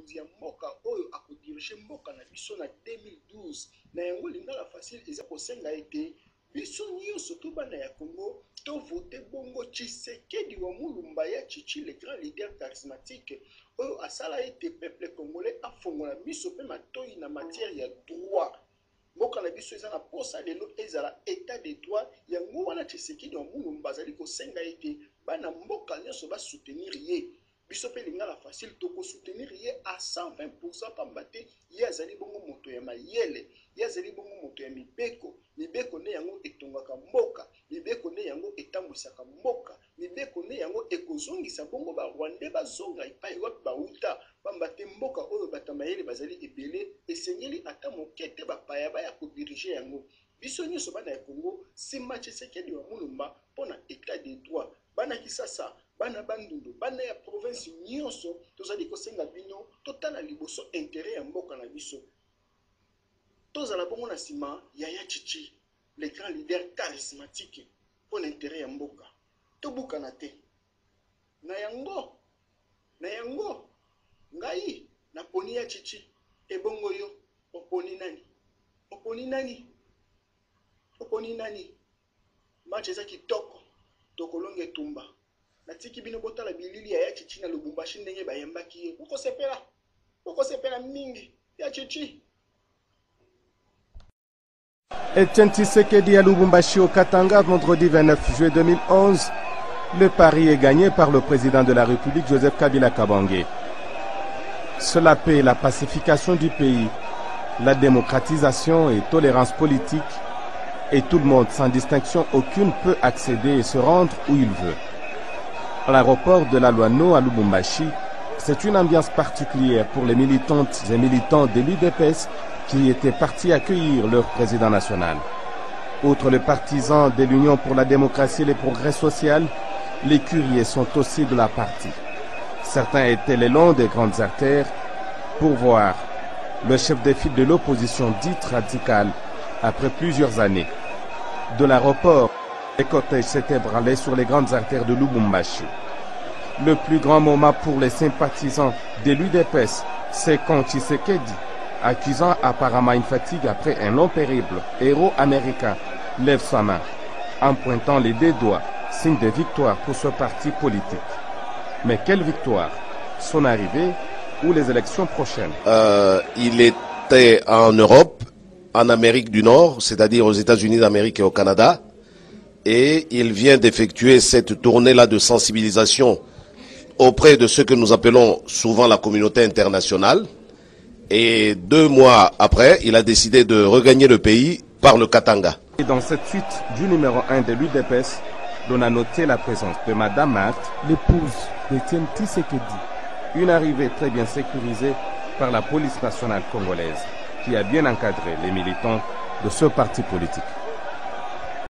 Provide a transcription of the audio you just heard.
mokonzi ya mboka oyo akodirige mboka na biso na 2012 na yango lingala facile eza kosenga ete biso nyonso to bana ya Congo to vote bongo Tshisekedi wa Mulumba ya Chichi le grand leader charismatique oyo asala ete peuple congolais afongola biso pe matoi na matière ya droit. Mboka na biso eza na posa lelo ezala état de droit yango wana Tshisekedi wa Mulumba azali kosenga ete bana mboka nyonso ba soutenir ye. Biso pe lingala facile toko soutenir ye à 120% pambate ye azali bongo moto ya mayele, ye azali bongo moto ya mibeko ne yango etongaka mboka, mibeko ne yango etambwisaka mboka, mibeko ne yango ekozongisa bongo ba Rwanda bazonga epai wapi bauta pambate mboka oyo batamayele bazali ebele esengeli ata mokete bapaya baya kodirige yango. Biso nyonso bana ya Congo sima Tshisekedi wa Mulumba pona état de droit bana Kisasa bana bandundu bana ya province nyonso tozali kosenga bino totala liboso intérêt ya mboka na biso tozala bongo na sima Yaya Chichi le grand leader charismatique pour l'intérêt ya mboka tobukana te na yango ngai na poni ya Chichi ebongo yo oponi nani match eza kitoko tokolonge tumba natiki bino botala bilili ya Chichi na Lubumbashi ndenge bayembaki ye ukosepela mingi ya Chichi. Etienne Tshisekedi à Lubumbashi au Katanga vendredi 29 juillet 2011. Le pari est gagné par le président de la République Joseph Kabila Kabange. Sur la paix, la pacification du pays, la démocratisation et tolérance politique, et tout le monde sans distinction aucune peut accéder et se rendre où il veut. À l'aéroport de la Luano à Lubumbashi, c'est une ambiance particulière pour les militantes et militants de l'UDPS qui étaient partis accueillir leur président national. Outre les partisans de l'Union pour la démocratie et le progrès social, les curieux sont aussi de la partie. Certains étaient le long des grandes artères pour voir le chef de file de l'opposition dite radicale après plusieurs années. De l'aéroport, les cortèges s'étaient branlés sur les grandes artères de Lubumbashi. Le plus grand moment pour les sympathisants de l'UDPS, c'est quand Tshisekedi, accusant apparemment une fatigue après un long périple, héros américain, lève sa main, en pointant les deux doigts, signe de victoire pour ce parti politique. Mais quelle victoire? Son arrivée ou les élections prochaines? Il était en Europe, en Amérique du Nord, c'est-à-dire aux États-Unis d'Amérique et au Canada, et il vient d'effectuer cette tournée-là de sensibilisation auprès de ce que nous appelons souvent la communauté internationale. Et 2 mois après, il a décidé de regagner le pays par le Katanga. Et dans cette suite du numéro 1 de l'UDPS, on a noté la présence de Madame Marthe, l'épouse d'Etienne Tshisekedi. Une arrivée très bien sécurisée par la police nationale congolaise, qui a bien encadré les militants de ce parti politique.